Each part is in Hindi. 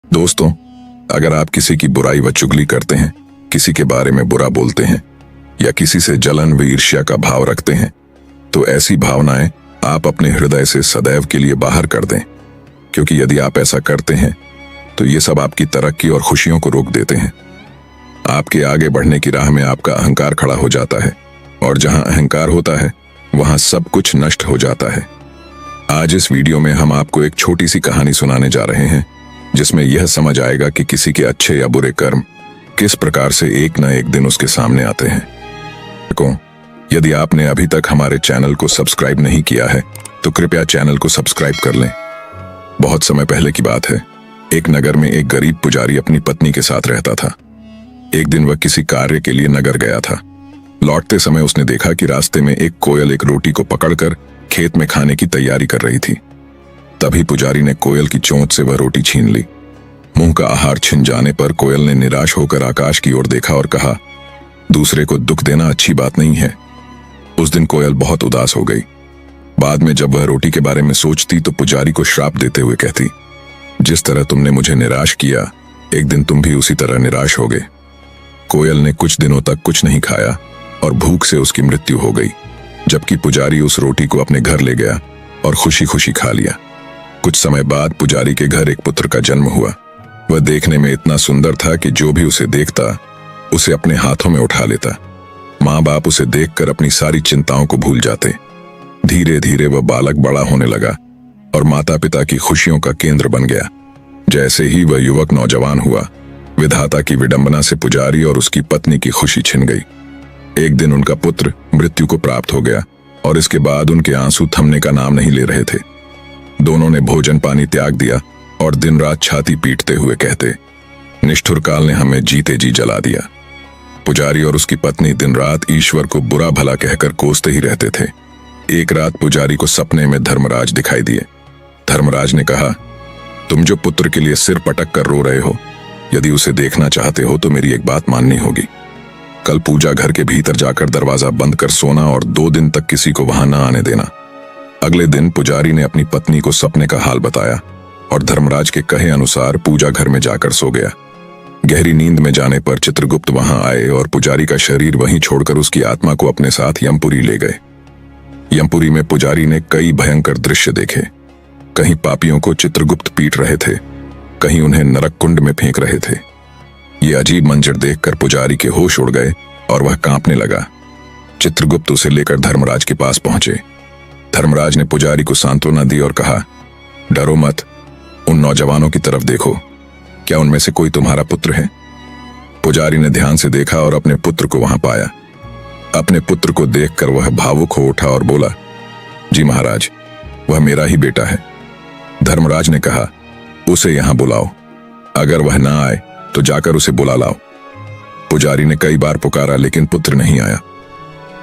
दोस्तों, अगर आप किसी की बुराई व चुगली करते हैं, किसी के बारे में बुरा बोलते हैं या किसी से जलन व ईर्ष्या का भाव रखते हैं, तो ऐसी भावनाएं आप अपने हृदय से सदैव के लिए बाहर कर दें, क्योंकि यदि आप ऐसा करते हैं तो ये सब आपकी तरक्की और खुशियों को रोक देते हैं। आपके आगे बढ़ने की राह में आपका अहंकार खड़ा हो जाता है, और जहां अहंकार होता है वहां सब कुछ नष्ट हो जाता है। आज इस वीडियो में हम आपको एक छोटी सी कहानी सुनाने जा रहे हैं, जिसमें यह समझ आएगा कि किसी के अच्छे या बुरे कर्म किस प्रकार से एक न एक दिन उसके सामने आते हैं। यदि आपने अभी तक हमारे चैनल को सब्सक्राइब नहीं किया है तो कृपया चैनल को सब्सक्राइब कर लें। बहुत समय पहले की बात है, एक नगर में एक गरीब पुजारी अपनी पत्नी के साथ रहता था। एक दिन वह किसी कार्य के लिए नगर गया था। लौटते समय उसने देखा कि रास्ते में एक कोयल एक रोटी को पकड़कर खेत में खाने की तैयारी कर रही थी। तभी पुजारी ने कोयल की चोंच से वह रोटी छीन ली। मुंह का आहार छिन जाने पर कोयल ने निराश होकर आकाश की ओर देखा और कहा, दूसरे को दुख देना अच्छी बात नहीं है। उस दिन कोयल बहुत उदास हो गई। बाद में जब वह रोटी के बारे में सोचती तो पुजारी को श्राप देते हुए कहती, जिस तरह तुमने मुझे निराश किया, एक दिन तुम भी उसी तरह निराश होगे। कोयल ने कुछ दिनों तक कुछ नहीं खाया और भूख से उसकी मृत्यु हो गई, जबकि पुजारी उस रोटी को अपने घर ले गया और खुशी खुशी खा लिया। कुछ समय बाद पुजारी के घर एक पुत्र का जन्म हुआ। वह देखने में इतना सुंदर था कि जो भी उसे देखता उसे अपने हाथों में उठा लेता। माँ बाप उसे देखकर अपनी सारी चिंताओं को भूल जाते। धीरे धीरे वह बालक बड़ा होने लगा और माता पिता की खुशियों का केंद्र बन गया। जैसे ही वह युवक नौजवान हुआ, विधाता की विडंबना से पुजारी और उसकी पत्नी की खुशी छिन गई। एक दिन उनका पुत्र मृत्यु को प्राप्त हो गया और इसके बाद उनके आंसू थमने का नाम नहीं ले रहे थे। दोनों ने भोजन पानी त्याग दिया और दिन रात छाती पीटते हुए कहते, निष्ठुर काल ने हमें जीते जी जला दिया। पुजारी और उसकी पत्नी दिन रात ईश्वर को बुरा भला कहकर कोसते ही रहते थे। एक रात पुजारी को सपने में धर्मराज दिखाई दिए। धर्मराज ने कहा, तुम जो पुत्र के लिए सिर पटक कर रो रहे हो, यदि उसे देखना चाहते हो तो मेरी एक बात माननी होगी। कल पूजा घर के भीतर जाकर दरवाजा बंद कर सोना और 2 दिन तक किसी को वहां न आने देना। अगले दिन पुजारी ने अपनी पत्नी को सपने का हाल बताया और धर्मराज के कहे अनुसार पूजा घर में जाकर सो गया। गहरी नींद में जाने पर चित्रगुप्त वहां आए और पुजारी का शरीर वहीं छोड़कर उसकी आत्मा को अपने साथ यमपुरी ले गए। यमपुरी में पुजारी ने कई भयंकर दृश्य देखे। कहीं पापियों को चित्रगुप्त पीट रहे थे, कहीं उन्हें नरक कुंड में फेंक रहे थे। ये अजीब मंजर देखकर पुजारी के होश उड़ गए और वह कांपने लगा। चित्रगुप्त उसे लेकर धर्मराज के पास पहुंचे। धर्मराज ने पुजारी को सांत्वना दी और कहा, डरो मत, उन नौजवानों की तरफ देखो, क्या उनमें से कोई तुम्हारा पुत्र है? पुजारी ने ध्यान से देखा और अपने पुत्र को वहां पाया। अपने पुत्र को देखकर वह भावुक हो उठा और बोला, जी महाराज, वह मेरा ही बेटा है। धर्मराज ने कहा, उसे यहां बुलाओ, अगर वह ना आए तो जाकर उसे बुला लाओ। पुजारी ने कई बार पुकारा लेकिन पुत्र नहीं आया।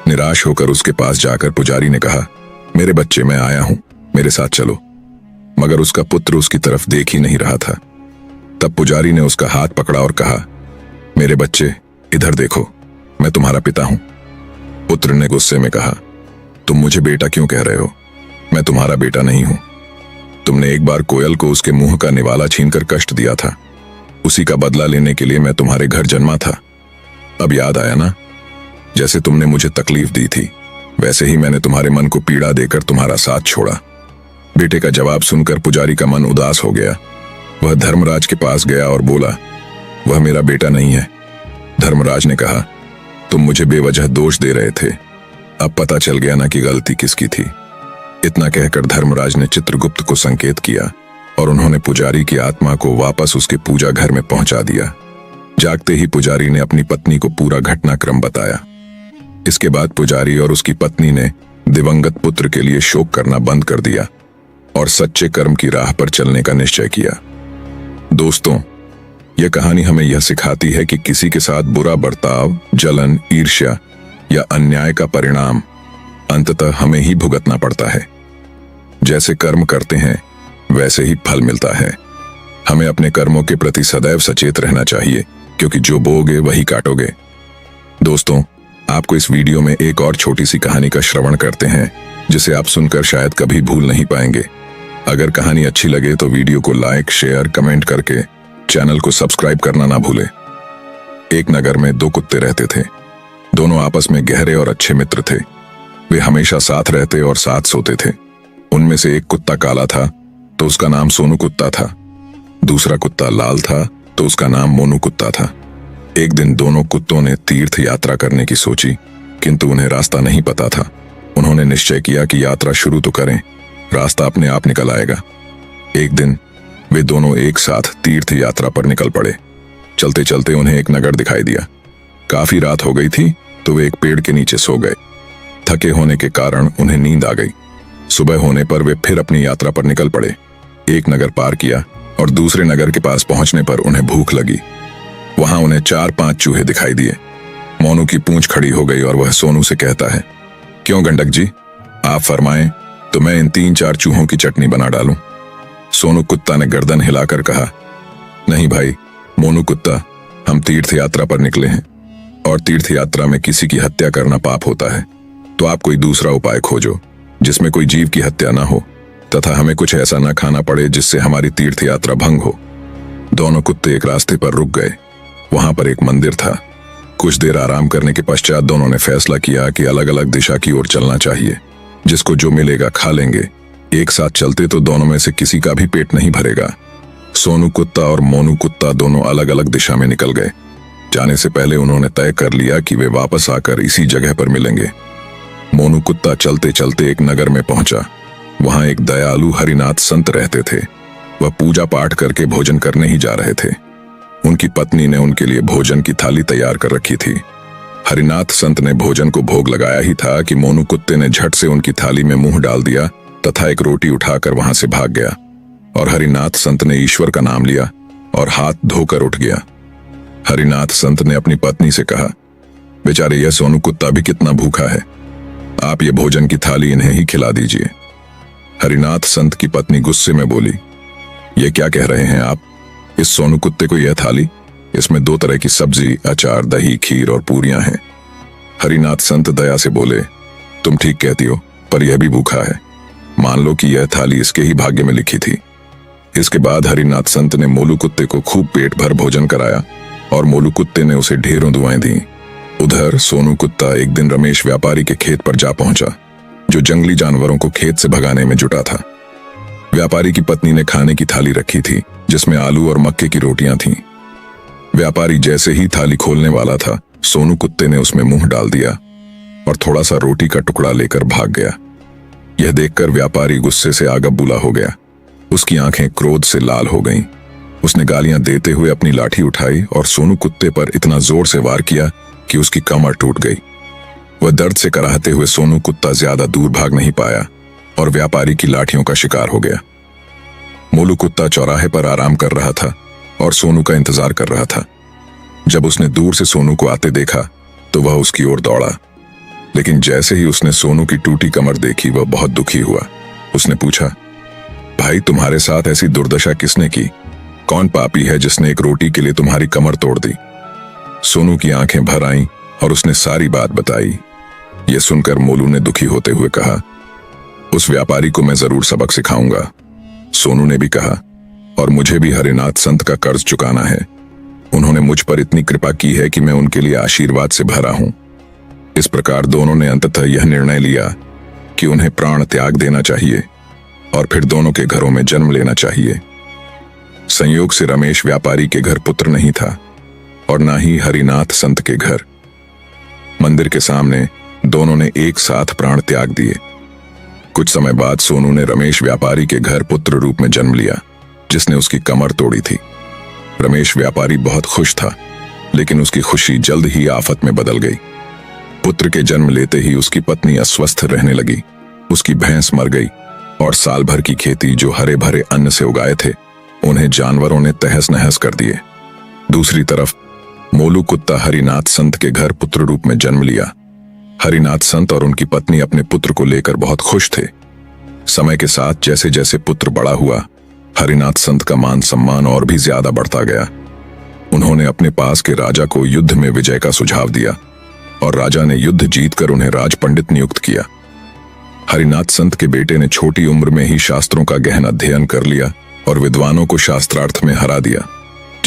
निराश होकर उसके पास जाकर पुजारी ने कहा, मेरे बच्चे, मैं आया हूं, मेरे साथ चलो। मगर उसका पुत्र उसकी तरफ देख ही नहीं रहा था। तब पुजारी ने उसका हाथ पकड़ा और कहा, मेरे बच्चे, इधर देखो, मैं तुम्हारा पिता हूं। पुत्र ने गुस्से में कहा, तुम मुझे बेटा क्यों कह रहे हो? मैं तुम्हारा बेटा नहीं हूं। तुमने एक बार कोयल को उसके मुंह का निवाला छीनकर कष्ट दिया था, उसी का बदला लेने के लिए मैं तुम्हारे घर जन्मा था। अब याद आया ना? जैसे तुमने मुझे तकलीफ दी थी, वैसे ही मैंने तुम्हारे मन को पीड़ा देकर तुम्हारा साथ छोड़ा। बेटे का जवाब सुनकर पुजारी का मन उदास हो गया। वह धर्मराज के पास गया और बोला, वह मेरा बेटा नहीं है। धर्मराज ने कहा, तुम मुझे बेवजह दोष दे रहे थे, अब पता चल गया ना कि गलती किसकी थी। इतना कहकर धर्मराज ने चित्रगुप्त को संकेत किया और उन्होंने पुजारी की आत्मा को वापस उसके पूजा घर में पहुंचा दिया। जागते ही पुजारी ने अपनी पत्नी को पूरा घटनाक्रम बताया। इसके बाद पुजारी और उसकी पत्नी ने दिवंगत पुत्र के लिए शोक करना बंद कर दिया और सच्चे कर्म की राह पर चलने का निश्चय किया। दोस्तों, यह कहानी हमें यह सिखाती है कि किसी के साथ बुरा बर्ताव, जलन, ईर्ष्या या अन्याय का परिणाम अंततः हमें ही भुगतना पड़ता है। जैसे कर्म करते हैं वैसे ही फल मिलता है। हमें अपने कर्मों के प्रति सदैव सचेत रहना चाहिए, क्योंकि जो बोगे वही काटोगे। दोस्तों, आपको इस वीडियो में एक और छोटी सी कहानी का श्रवण करते हैं, जिसे आप सुनकर शायद कभी भूल नहीं पाएंगे। अगर कहानी अच्छी लगे तो वीडियो को लाइक, शेयर, कमेंट करके चैनल को सब्सक्राइब करना ना भूले। एक नगर में दो कुत्ते रहते थे। दोनों आपस में गहरे और अच्छे मित्र थे। वे हमेशा साथ रहते और साथ सोते थे। उनमें से एक कुत्ता काला था तो उसका नाम सोनू कुत्ता था। दूसरा कुत्ता लाल था तो उसका नाम मोनू कुत्ता था। एक दिन दोनों कुत्तों ने तीर्थ यात्रा करने की सोची, किंतु उन्हें रास्ता नहीं पता था। उन्होंने निश्चय किया कि यात्रा शुरू तो करें, रास्ता अपने आप निकल आएगा। एक दिन वे दोनों एक साथ तीर्थ यात्रा पर निकल पड़े। चलते चलते उन्हें एक नगर दिखाई दिया। काफी रात हो गई थी तो वे एक पेड़ के नीचे सो गए। थके होने के कारण उन्हें नींद आ गई। सुबह होने पर वे फिर अपनी यात्रा पर निकल पड़े। एक नगर पार किया और दूसरे नगर के पास पहुंचने पर उन्हें भूख लगी। वहां उन्हें 4-5 चूहे दिखाई दिए। मोनू की पूंछ खड़ी हो गई और वह सोनू से कहता है, क्यों गंडक जी, आप फरमाएं तो मैं इन 3-4 चूहों की चटनी बना डालूं। सोनू कुत्ता ने गर्दन हिलाकर कहा, नहीं भाई मोनू कुत्ता, हम तीर्थ यात्रा पर निकले हैं और तीर्थ यात्रा में किसी की हत्या करना पाप होता है, तो आप कोई दूसरा उपाय खोजो जिसमें कोई जीव की हत्या ना हो तथा हमें कुछ ऐसा न खाना पड़े जिससे हमारी तीर्थ यात्रा भंग हो। दोनों कुत्ते एक रास्ते पर रुक गए। वहां पर एक मंदिर था। कुछ देर आराम करने के पश्चात दोनों ने फैसला किया कि अलग अलग दिशा की ओर चलना चाहिए। जिसको जो मिलेगा खा लेंगे। एक साथ चलते तो दोनों में से किसी का भी पेट नहीं भरेगा। सोनू कुत्ता और मोनू कुत्ता दोनों अलग अलग दिशा में निकल गए। जाने से पहले उन्होंने तय कर लिया कि वे वापस आकर इसी जगह पर मिलेंगे। मोनू कुत्ता चलते चलते एक नगर में पहुंचा। वहां एक दयालु हरिनाथ संत रहते थे। वह पूजा पाठ करके भोजन करने ही जा रहे थे। उनकी पत्नी ने उनके लिए भोजन की थाली तैयार कर रखी थी। हरिनाथ संत ने भोजन को भोग लगाया ही था कि मोनू कुत्ते ने झट से उनकी थाली में मुंह डाल दिया तथा एक रोटी उठाकर वहां से भाग गया। और हरिनाथ संत ने ईश्वर का नाम लिया और हाथ धोकर उठ गया। हरिनाथ संत ने अपनी पत्नी से कहा, बेचारे यह सोनू कुत्ता भी कितना भूखा है, आप ये भोजन की थाली इन्हें ही खिला दीजिए। हरिनाथ संत की पत्नी गुस्से में बोली, ये क्या कह रहे हैं आप? इस सोनू कुत्ते को यह थाली, इसमें 2 तरह की सब्जी, अचार, दही, खीर और पूरियां हैं। हरिनाथ संत दया से बोले, तुम ठीक कहती हो, पर यह भी भूखा है। मान लो कि यह थाली इसके ही भाग्य में लिखी थी। इसके बाद हरिनाथ संत ने मोलू कुत्ते को खूब पेट भर भोजन कराया और मोलू कुत्ते ने उसे ढेरों दुआएं दी। उधर सोनू कुत्ता एक दिन रमेश व्यापारी के खेत पर जा पहुंचा, जो जंगली जानवरों को खेत से भगाने में जुटा था। व्यापारी की पत्नी ने खाने की थाली रखी थी जिसमें आलू और मक्के की रोटियां थीं। व्यापारी जैसे ही थाली खोलने वाला था, सोनू कुत्ते ने उसमें मुंह डाल दिया और थोड़ा सा रोटी का टुकड़ा लेकर भाग गया। यह देखकर व्यापारी गुस्से से आग बबूला हो गया। उसकी आंखें क्रोध से लाल हो गईं। उसने गालियां देते हुए अपनी लाठी उठाई और सोनू कुत्ते पर इतना जोर से वार किया कि उसकी कमर टूट गई। वह दर्द से कराहते हुए सोनू कुत्ता ज्यादा दूर भाग नहीं पाया और व्यापारी की लाठियों का शिकार हो गया। मोलू कुत्ता चौराहे पर आराम कर रहा था और सोनू का इंतजार कर रहा था। जब उसने दूर से सोनू को आते देखा तो वह उसकी ओर दौड़ा, लेकिन जैसे ही उसने सोनू की टूटी कमर देखी वह बहुत दुखी हुआ। उसने पूछा, भाई तुम्हारे साथ ऐसी दुर्दशा किसने की? कौन पापी है जिसने एक रोटी के लिए तुम्हारी कमर तोड़ दी? सोनू की आंखें भर आईं और उसने सारी बात बताई। यह सुनकर मोलू ने दुखी होते हुए कहा, उस व्यापारी को मैं जरूर सबक सिखाऊंगा। सोनू ने भी कहा, और मुझे भी हरिनाथ संत का कर्ज चुकाना है। उन्होंने मुझ पर इतनी कृपा की है कि मैं उनके लिए आशीर्वाद से भरा हूं। इस प्रकार दोनों ने अंततः यह निर्णय लिया कि उन्हें प्राण त्याग देना चाहिए और फिर दोनों के घरों में जन्म लेना चाहिए। संयोग से रमेश व्यापारी के घर पुत्र नहीं था और ना ही हरिनाथ संत के घर। मंदिर के सामने दोनों ने एक साथ प्राण त्याग दिए। कुछ समय बाद सोनू ने रमेश व्यापारी के घर पुत्र रूप में जन्म लिया, जिसने उसकी कमर तोड़ी थी। रमेश व्यापारी बहुत खुश था, लेकिन उसकी खुशी जल्द ही आफत में बदल गई। पुत्र के जन्म लेते ही उसकी पत्नी अस्वस्थ रहने लगी। उसकी भैंस मर गई और साल भर की खेती जो हरे भरे अन्न से उगाए थे, उन्हें जानवरों ने तहस नहस कर दिए। दूसरी तरफ मोलू कुत्ता हरिनाथ संत के घर पुत्र रूप में जन्म लिया। हरिनाथ संत और उनकी पत्नी अपने पुत्र को लेकर बहुत खुश थे। समय के साथ जैसे जैसे पुत्र बड़ा हुआ, हरिनाथ संत का मान सम्मान और भी ज्यादा बढ़ता गया। उन्होंने अपने पास के राजा को युद्ध में विजय का सुझाव दिया और राजा ने युद्ध जीतकर उन्हें राज पंडित नियुक्त किया। हरिनाथ संत के बेटे ने छोटी उम्र में ही शास्त्रों का गहन अध्ययन कर लिया और विद्वानों को शास्त्रार्थ में हरा दिया,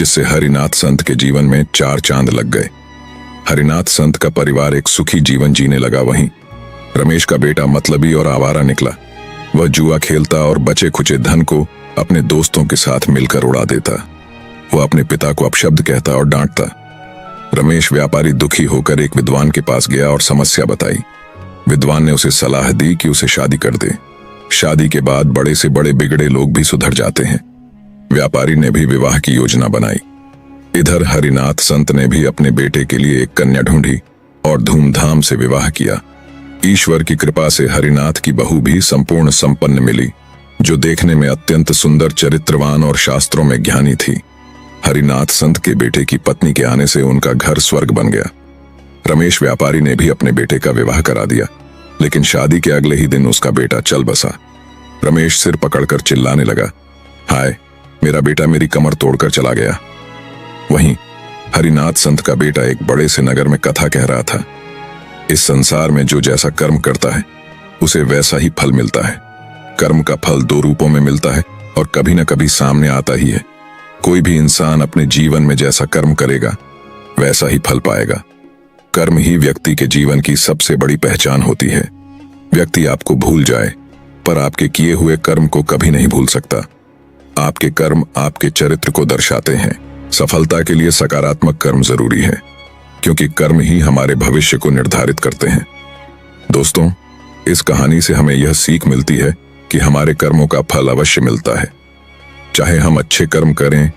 जिससे हरिनाथ संत के जीवन में 4 चांद लग गए। हरिनाथ संत का परिवार एक सुखी जीवन जीने लगा। वहीं रमेश का बेटा मतलबी और आवारा निकला। वह जुआ खेलता और बचे खुचे धन को अपने दोस्तों के साथ मिलकर उड़ा देता। वह अपने पिता को अपशब्द कहता और डांटता। रमेश व्यापारी दुखी होकर एक विद्वान के पास गया और समस्या बताई। विद्वान ने उसे सलाह दी कि उसे शादी कर दे। शादी के बाद बड़े से बड़े बिगड़े लोग भी सुधर जाते हैं। व्यापारी ने भी विवाह की योजना बनाई। इधर हरिनाथ संत ने भी अपने बेटे के लिए एक कन्या ढूंढी और धूमधाम से विवाह किया। ईश्वर की कृपा से हरिनाथ की बहू भी संपूर्ण संपन्न मिली, जो देखने में अत्यंत सुंदर, चरित्रवान और शास्त्रों में ज्ञानी थी। हरिनाथ संत के बेटे की पत्नी के आने से उनका घर स्वर्ग बन गया। रमेश व्यापारी ने भी अपने बेटे का विवाह करा दिया, लेकिन शादी के अगले ही दिन उसका बेटा चल बसा। रमेश सिर पकड़कर चिल्लाने लगा, हाय, मेरा बेटा मेरी कमर तोड़कर चला गया। वहीं हरिनाथ संत का बेटा एक बड़े से नगर में कथा कह रहा था। इस संसार में जो जैसा कर्म करता है उसे वैसा ही फल मिलता है। कर्म का फल 2 रूपों में मिलता है और कभी न कभी सामने आता ही है। कोई भी इंसान अपने जीवन में जैसा कर्म करेगा वैसा ही फल पाएगा। कर्म ही व्यक्ति के जीवन की सबसे बड़ी पहचान होती है। व्यक्ति आपको भूल जाए पर आपके किए हुए कर्म को कभी नहीं भूल सकता। आपके कर्म आपके चरित्र को दर्शाते हैं। सफलता के लिए सकारात्मक कर्म जरूरी है, क्योंकि कर्म ही हमारे भविष्य को निर्धारित करते हैं। दोस्तों, इस कहानी से हमें यह सीख मिलती है कि हमारे कर्मों का फल अवश्य मिलता है। चाहे हम अच्छे कर्म करें